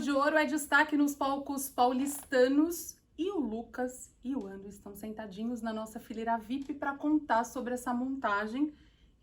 de Ouro é destaque nos palcos paulistanos e o Lucas e o Ando estão sentadinhos na nossa fileira VIP para contar sobre essa montagem.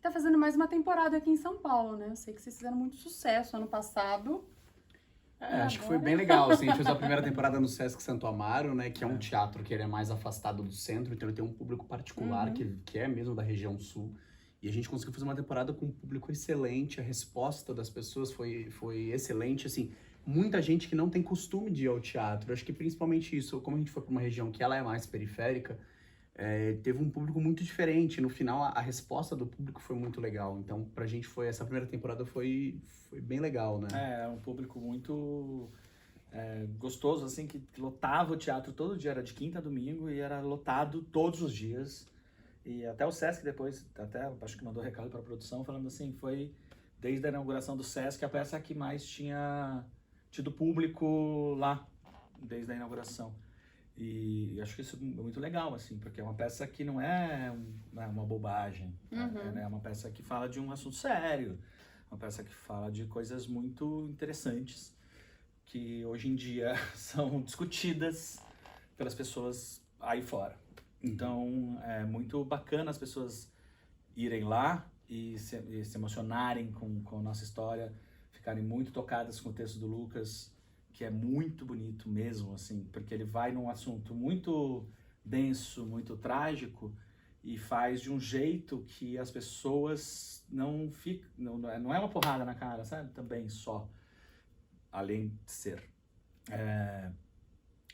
Tá fazendo mais uma temporada aqui em São Paulo, né? Eu sei que vocês fizeram muito sucesso ano passado. Acho que foi bem legal, assim, a gente fez a primeira temporada no Sesc Santo Amaro, né, que é um teatro que ele é mais afastado do centro, então ele tem um público particular, que é mesmo da região sul, e a gente conseguiu fazer uma temporada com um público excelente, a resposta das pessoas foi excelente, assim, muita gente que não tem costume de ir ao teatro, acho que principalmente isso, como a gente foi para uma região que ela é mais periférica, teve um público muito diferente. No final, a resposta do público foi muito legal. Então, pra gente essa primeira temporada foi bem legal, né? É um público muito gostoso, assim, que lotava o teatro todo dia, era de quinta a domingo e era lotado todos os dias. E até o Sesc depois, até acho que mandou recado para a produção falando assim, foi desde a inauguração do Sesc a peça que mais tinha tido público lá, desde a inauguração. E acho que isso é muito legal, assim, porque é uma peça que não é uma bobagem. É uma peça que fala de um assunto sério, uma peça que fala de coisas muito interessantes, que hoje em dia são discutidas pelas pessoas aí fora. Então, é muito bacana as pessoas irem lá e se emocionarem com a nossa história, ficarem muito tocadas com o texto do Lucas, que é muito bonito mesmo, assim, porque ele vai num assunto muito denso, muito trágico, e faz de um jeito que as pessoas não ficam, não é uma porrada na cara, sabe? Também só, além de ser.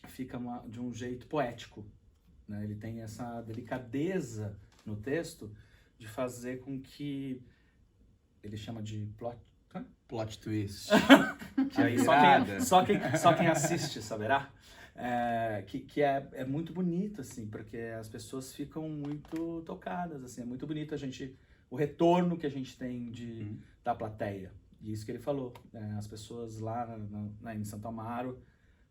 Fica de um jeito poético, né? Ele tem essa delicadeza no texto de fazer com que ele chama de Plot twist. que aí só quem assiste saberá. Que é muito bonito, assim, porque as pessoas ficam muito tocadas, assim, é muito bonito o retorno que a gente tem da plateia. E isso que ele falou, as pessoas lá em Santo Amaro,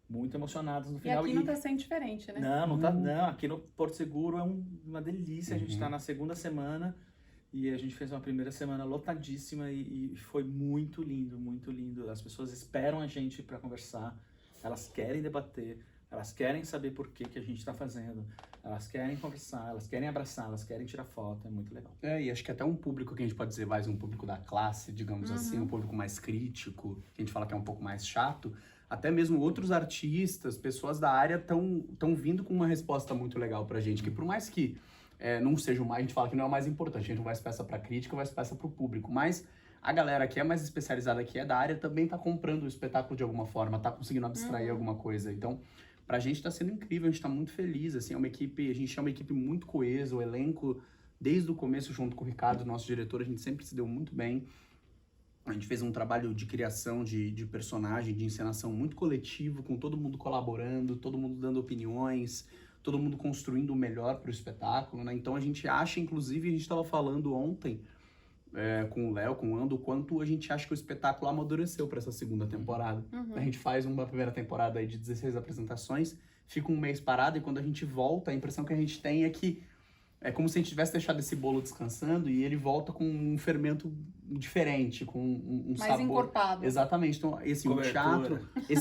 muito emocionadas no final. E aqui não tá sendo diferente, né? Não tá, não. Aqui no Porto Seguro é uma delícia. A gente tá na segunda semana e a gente fez uma primeira semana lotadíssima e foi muito lindo, muito lindo. As pessoas esperam a gente para conversar, elas querem debater, elas querem saber por que a gente tá fazendo, elas querem conversar, elas querem abraçar, elas querem tirar foto, é muito legal. E acho que até um público que a gente pode dizer mais um público da classe, digamos assim, um público mais crítico, que a gente fala que é um pouco mais chato, até mesmo outros artistas, pessoas da área estão vindo com uma resposta muito legal pra gente, que por mais que não seja o mais, a gente fala que não é o mais importante, a gente não faz peça pra crítica, faz peça pro público, mas a galera que é mais especializada, que é da área, também tá comprando o espetáculo de alguma forma, tá conseguindo abstrair alguma coisa, então pra gente tá sendo incrível, a gente tá muito feliz, assim, a gente é uma equipe muito coesa, o elenco, desde o começo, junto com o Ricardo, nosso diretor, a gente sempre se deu muito bem. A gente fez um trabalho de criação de personagem, de encenação muito coletivo, com todo mundo colaborando, todo mundo dando opiniões, todo mundo construindo o melhor para o espetáculo, né? Então a gente acha, inclusive, a gente estava falando ontem com o Léo, com o Ando, o quanto a gente acha que o espetáculo amadureceu para essa segunda temporada. A gente faz uma primeira temporada aí de 16 apresentações, fica um mês parado e quando a gente volta, a impressão que a gente tem é que é como se a gente tivesse deixado esse bolo descansando e ele volta com um fermento diferente, com um mais sabor... encorpado. Exatamente. Então, esse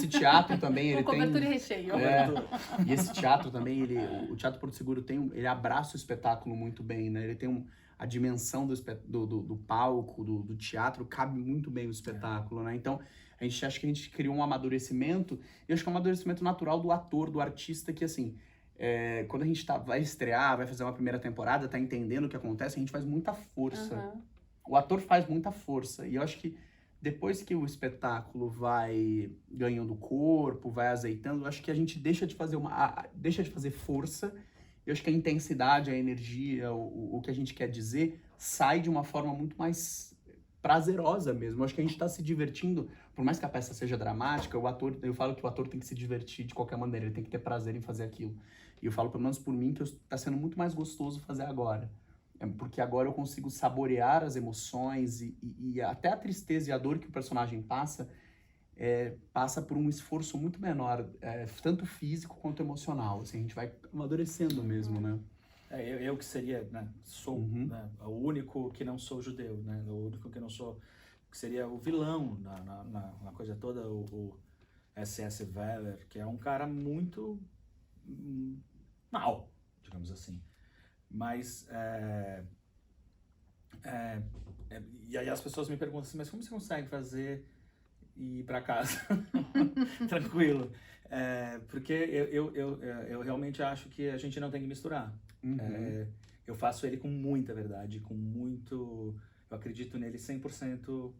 teatro também, ele com tem... cobertura e recheio. E esse teatro também, o Teatro Porto Seguro ele abraça o espetáculo muito bem, né? Ele tem a dimensão do palco, do teatro, cabe muito bem o espetáculo, né? Então, a gente acha que a gente criou um amadurecimento, e eu acho que é um amadurecimento natural do ator, do artista, que assim... quando a gente vai estrear, vai fazer uma primeira temporada, tá entendendo o que acontece, a gente faz muita força. O ator faz muita força. E eu acho que depois que o espetáculo vai ganhando corpo, vai azeitando, eu acho que a gente deixa de fazer força. Eu acho que a intensidade, a energia, o que a gente quer dizer, sai de uma forma muito mais prazerosa mesmo. Eu acho que a gente tá se divertindo, por mais que a peça seja dramática, eu falo que o ator tem que se divertir de qualquer maneira, ele tem que ter prazer em fazer aquilo. E eu falo, pelo menos por mim, que tá sendo muito mais gostoso fazer agora. Porque agora eu consigo saborear as emoções e até a tristeza e a dor que o personagem passa por um esforço muito menor, tanto físico quanto emocional. Assim, a gente vai amadurecendo mesmo, né? Eu que seria, né, sou né, o único que não sou judeu, né, o único que não sou, que seria o vilão na coisa toda, S.S. Weller, que é um cara muito mal, digamos assim. Mas, e aí as pessoas me perguntam assim, mas como você consegue fazer e ir para casa tranquilo? Porque eu realmente acho que a gente não tem que misturar. Eu faço ele com muita verdade, com muito... Eu acredito nele 100%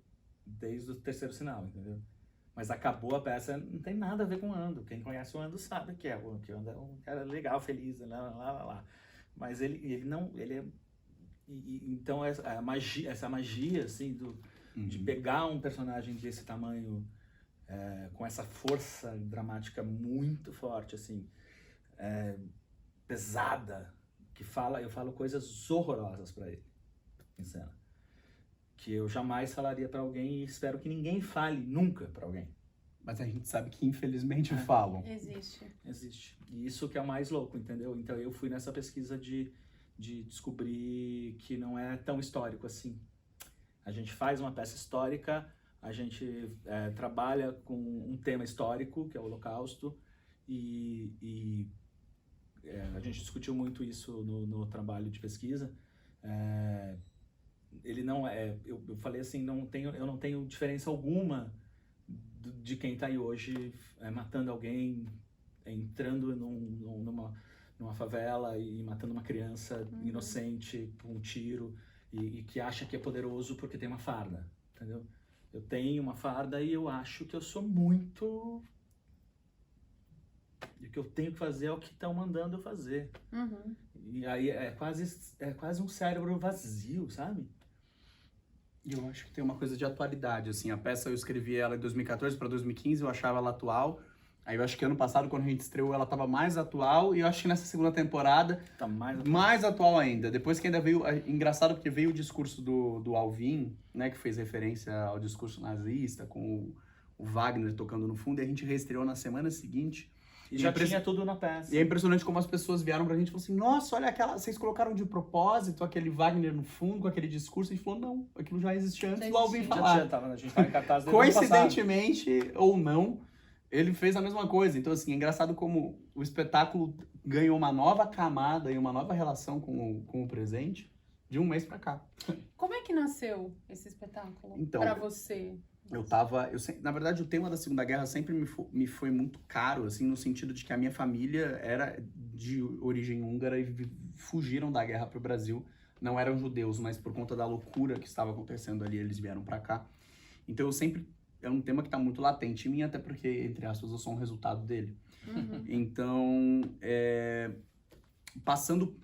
desde o terceiro sinal, entendeu? Mas acabou a peça, não tem nada a ver com o Ando. Quem conhece o Ando sabe que o Ando é um cara legal, feliz, lá. Mas ele não... Então essa magia assim, de pegar um personagem desse tamanho, com essa força dramática muito forte, assim, pesada, eu falo coisas horrorosas para ele, em cena, que eu jamais falaria para alguém e espero que ninguém fale nunca para alguém. Mas a gente sabe que infelizmente falam. Existe. E isso que é o mais louco, entendeu? Então eu fui nessa pesquisa de descobrir que não é tão histórico assim. A gente faz uma peça histórica, a gente trabalha com um tema histórico, que é o Holocausto, e a gente discutiu muito isso no trabalho de pesquisa. Ele não eu falei assim, eu não tenho diferença alguma de quem está aí hoje matando alguém, entrando numa favela e matando uma criança inocente por um tiro e que acha que é poderoso porque tem uma farda, entendeu? Eu tenho uma farda e eu acho que eu sou muito... E o que eu tenho que fazer é o que estão mandando eu fazer. E aí é quase um cérebro vazio, sabe? E eu acho que tem uma coisa de atualidade, assim, a peça eu escrevi ela em 2014 para 2015, eu achava ela atual. Aí eu acho que ano passado, quando a gente estreou, ela tava mais atual, e eu acho que nessa segunda temporada, Tá mais atual ainda. Depois que ainda veio, engraçado porque veio o discurso do Alvin, né, que fez referência ao discurso nazista, com o Wagner tocando no fundo, e a gente reestreou na semana seguinte. E já tinha tudo na peça. E é impressionante como as pessoas vieram pra gente e falaram assim, nossa, olha vocês colocaram de propósito aquele Wagner no fundo, com aquele discurso. A gente falou, não, aquilo já existia antes do Alvin falar. A gente tava em cartaz desde Coincidentemente, ou não, ele fez a mesma coisa. Então, assim, é engraçado como o espetáculo ganhou uma nova camada e uma nova relação com o presente de um mês pra cá. Como é que nasceu esse espetáculo Então, pra você? Na verdade, o tema da Segunda Guerra sempre me foi muito caro, assim, no sentido de que a minha família era de origem húngara e fugiram da guerra pro Brasil. Não eram judeus, mas por conta da loucura que estava acontecendo ali, eles vieram pra cá. Então, é um tema que tá muito latente em mim, até porque, entre aspas, eu sou um resultado dele. Então, passando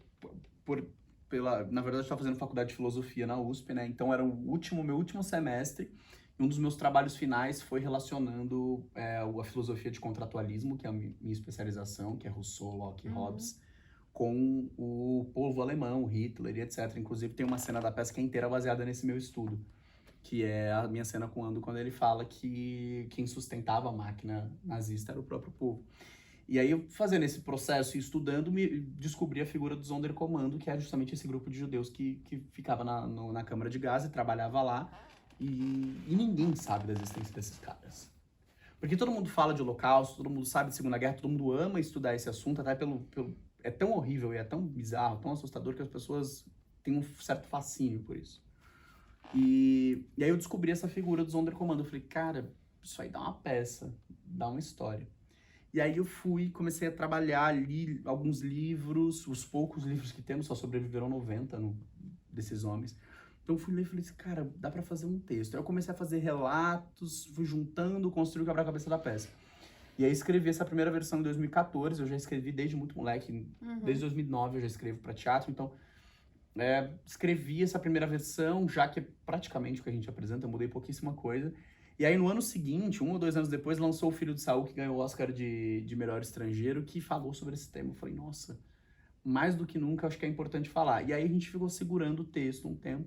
na verdade, eu estava fazendo faculdade de filosofia na USP, né? Então, era meu último semestre. E um dos meus trabalhos finais foi relacionando a filosofia de contratualismo, que é a minha especialização, que é Rousseau, Locke e Hobbes, com o povo alemão, Hitler e etc. Inclusive, tem uma cena da peça que é inteira baseada nesse meu estudo, que é a minha cena com o Ando, quando ele fala que quem sustentava a máquina nazista era o próprio povo. E aí, fazendo esse processo e estudando, descobri a figura do Sonderkommando, que é justamente esse grupo de judeus que ficava na Câmara de Gás e trabalhava lá. E ninguém sabe da existência desses caras. Porque todo mundo fala de Holocausto, todo mundo sabe de Segunda Guerra, todo mundo ama estudar esse assunto, até é tão horrível e é tão bizarro, tão assustador, que as pessoas têm um certo fascínio por isso. E aí eu descobri essa figura do Sonderkommando. Eu falei, cara, isso aí dá uma peça, dá uma história. E aí eu comecei a trabalhar, li alguns livros, os poucos livros que temos, só sobreviveram 90 desses homens. Então eu fui ler e falei assim, cara, dá pra fazer um texto. Aí eu comecei a fazer relatos, fui juntando, construí o quebra-cabeça da peça. E aí escrevi essa primeira versão em 2014, eu já escrevi desde muito moleque, desde 2009 eu já escrevo pra teatro, então escrevi essa primeira versão, já que é praticamente o que a gente apresenta, eu mudei pouquíssima coisa. E aí no ano seguinte, 1 ou 2 anos depois, lançou O Filho de Saul, que ganhou o Oscar de melhor estrangeiro, que falou sobre esse tema. Eu falei, nossa, mais do que nunca, acho que é importante falar. E aí a gente ficou segurando o texto um tempo,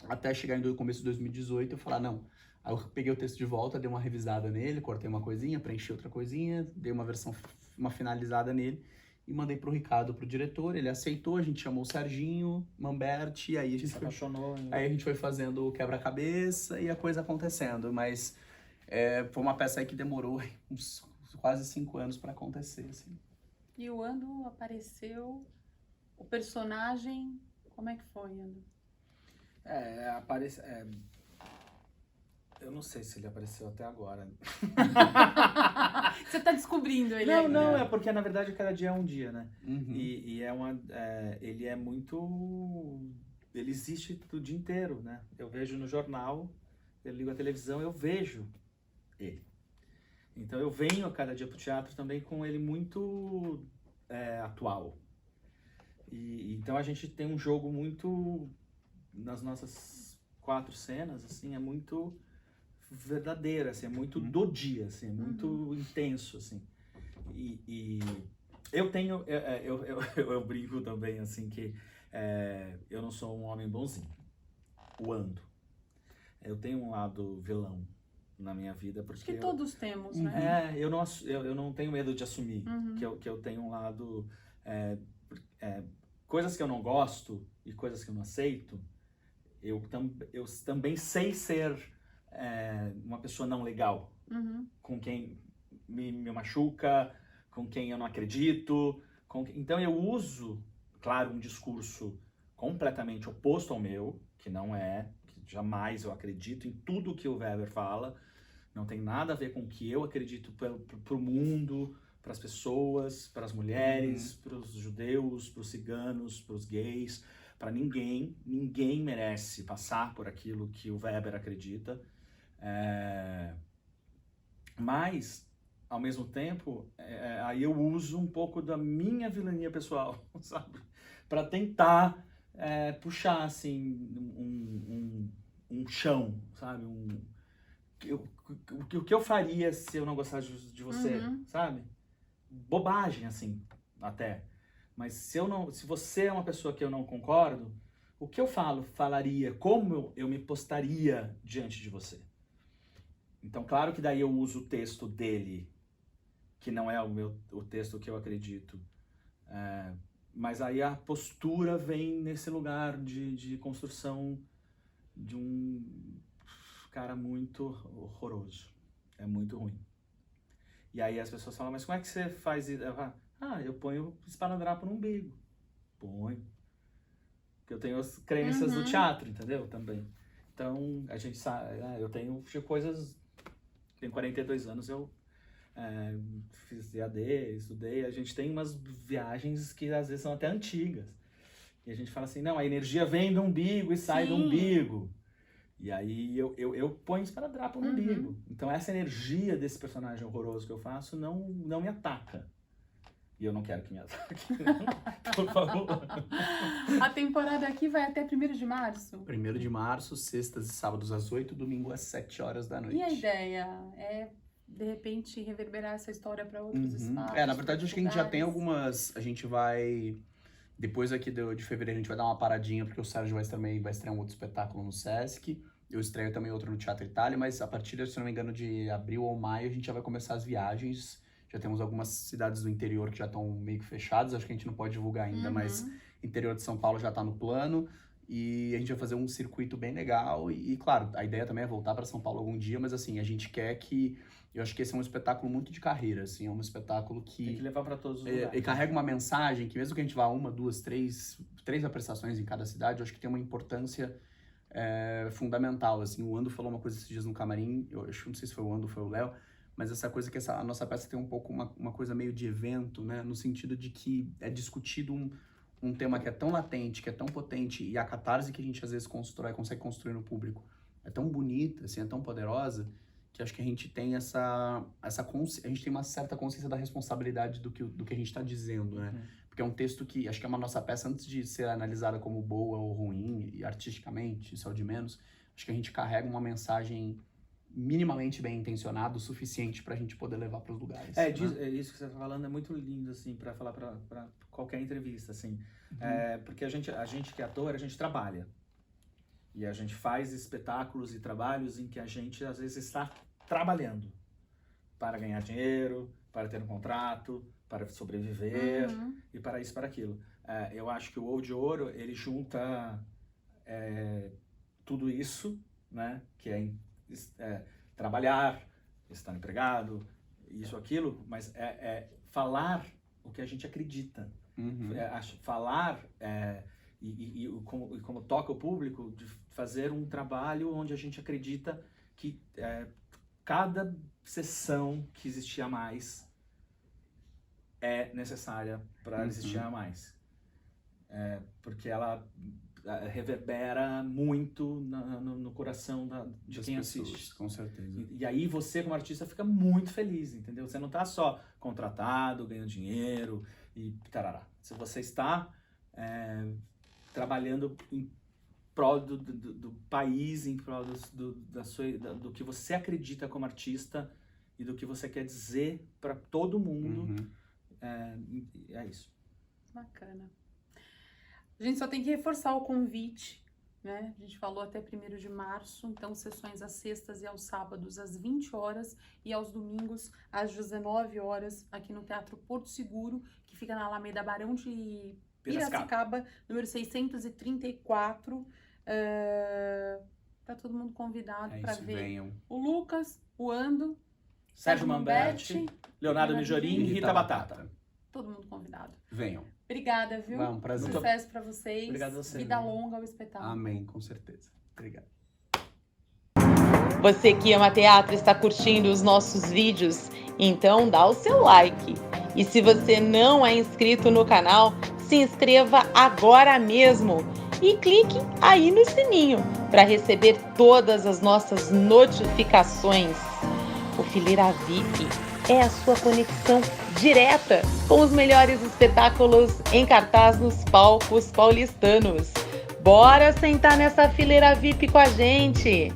até chegar no começo de 2018, eu falei, não. Aí eu peguei o texto de volta, dei uma revisada nele, cortei uma coisinha, preenchi outra coisinha, dei uma finalizada nele e mandei pro Ricardo, pro diretor. Ele aceitou, a gente chamou o Serginho, Mamberti, aí a gente foi fazendo o quebra-cabeça e a coisa acontecendo. Mas Foi uma peça aí que demorou uns quase 5 anos para acontecer, assim. E o Ando apareceu, o personagem, como é que foi, Ando? Eu não sei se ele apareceu até agora. Você tá descobrindo ele Não, ainda. não, é porque na verdade cada dia é um dia, né? Uhum. E ele é muito... Ele existe o dia inteiro, né? Eu vejo no jornal, eu ligo a televisão, eu vejo ele. Então eu venho a cada dia pro teatro também com ele muito atual. Então a gente tem um jogo muito... Nas nossas 4 cenas, assim, é muito verdadeiro, assim, é muito do dia, assim, é muito intenso, assim. E eu tenho... Eu brinco também, assim, que eu não sou um homem bonzinho. O Ando. Eu tenho um lado vilão na minha vida, porque... Acho que todos temos, né? Eu não tenho medo de assumir que eu tenho um lado... coisas que eu não gosto e coisas que eu não aceito, eu também sei ser uma pessoa não legal. Com quem me machuca, com quem eu não acredito. Então eu uso, claro, um discurso completamente oposto ao meu, que não é, que jamais eu acredito em tudo que o Weber fala, não tem nada a ver com o que eu acredito pro mundo, para as pessoas, para as mulheres, para os judeus, para os ciganos, para os gays, para ninguém merece passar por aquilo que o Weber acredita. Mas, ao mesmo tempo, aí eu uso um pouco da minha vilania pessoal, sabe? Para tentar puxar, assim, um chão, sabe? O que eu faria se eu não gostasse de você, sabe? Bobagem, assim, até. Mas se você é uma pessoa que eu não concordo, o que eu falaria, como eu me postaria diante de você? Então, claro que daí eu uso o texto dele, que não é o texto que eu acredito. Mas aí a postura vem nesse lugar de construção de um cara muito horroroso. É muito ruim. E aí as pessoas falam, mas como é que você faz isso? Eu ponho esparadrapo no umbigo. Ponho. Porque eu tenho as crenças do teatro, entendeu? Também. Então, a gente sabe, eu tenho coisas... Tenho 42 anos, eu fiz EAD, estudei. A gente tem umas viagens que às vezes são até antigas. E a gente fala assim, não, a energia vem do umbigo e sai do umbigo. E aí eu ponho esparadrapo no umbigo. Então essa energia desse personagem horroroso que eu faço não me ataca. E eu não quero que me ataque. Por favor. A temporada aqui vai até 1º de março? 1º de março, sextas e sábados às 8, domingo às 7 horas da noite. E a ideia é, de repente, reverberar essa história para outros espaços? Na verdade, acho que a gente já tem algumas... A gente vai... Depois aqui de fevereiro, a gente vai dar uma paradinha, porque o Sérgio vai estrear um outro espetáculo no Sesc. Eu estreio também outro no Teatro Itália, mas a partir, se não me engano, de abril ou maio, a gente já vai começar as viagens. Já temos algumas cidades do interior que já estão meio que fechadas, acho que a gente não pode divulgar ainda, mas interior de São Paulo já está no plano. E a gente vai fazer um circuito bem legal. E claro, a ideia também é voltar para São Paulo algum dia, mas assim, a gente quer que... Eu acho que esse é um espetáculo muito de carreira, assim, é um espetáculo que... Tem que levar para todos os lugares. E carrega uma mensagem que mesmo que a gente vá 1, 2, 3 apresentações em cada cidade, eu acho que tem uma importância fundamental, assim. O Ando falou uma coisa esses dias no camarim, eu acho, não sei se foi o Ando ou foi o Léo, mas essa coisa que a nossa peça tem um pouco uma coisa meio de evento, né, no sentido de que é discutido um tema que é tão latente, que é tão potente, e a catarse que a gente às vezes consegue construir no público é tão bonita, assim, é tão poderosa, que acho que a gente tem a gente tem uma certa consciência da responsabilidade do que a gente está dizendo, né? Porque é um texto que, acho que é uma nossa peça, antes de ser analisada como boa ou ruim, e artisticamente, isso é o de menos, acho que a gente carrega uma mensagem minimamente bem intencionada, o suficiente pra gente poder levar para os lugares. Isso que você tá falando é muito lindo, assim, para falar para qualquer entrevista, assim. Porque a gente que é ator, a gente trabalha. E a gente faz espetáculos e trabalhos em que a gente, às vezes, está trabalhando para ganhar dinheiro, para ter um contrato, para sobreviver, e para isso, para aquilo. Eu acho que o Ovo de Ouro, ele junta tudo isso, né? Que é trabalhar, está empregado, isso, aquilo, mas é falar o que a gente acredita. Uhum. Falar e como toca o público, de fazer um trabalho onde a gente acredita que cada sessão que existia a mais é necessária para existir a mais. Porque ela reverbera muito no coração de quem assiste. Com certeza. E aí você, como artista, fica muito feliz, entendeu? Você não está só contratado, ganhando dinheiro e tarará. Se você está trabalhando em prol do país, em prol do que você acredita como artista e do que você quer dizer para todo mundo, é isso. Bacana. A gente só tem que reforçar o convite, né? A gente falou até 1º de março, então sessões às sextas e aos sábados às 20 horas e aos domingos às 19 horas aqui no Teatro Porto Seguro, que fica na Alameda Barão de Piracicaba, número 634. Tá todo mundo convidado para ver. Venham. O Lucas, o Ando, Sérgio Mamberti, Leonardo Mijorim e Rita Batata. Todo mundo convidado. Venham. Obrigada, viu? Um prazer. Sucesso para vocês. Obrigado a você. Vida longa ao espetáculo. Amém, com certeza. Obrigado. Você que ama teatro está curtindo os nossos vídeos? Então dá o seu like. E se você não é inscrito no canal, se inscreva agora mesmo. E clique aí no sininho para receber todas as nossas notificações. O Fileira VIP é a sua conexão direta com os melhores espetáculos em cartaz nos palcos paulistanos. Bora sentar nessa fileira VIP com a gente!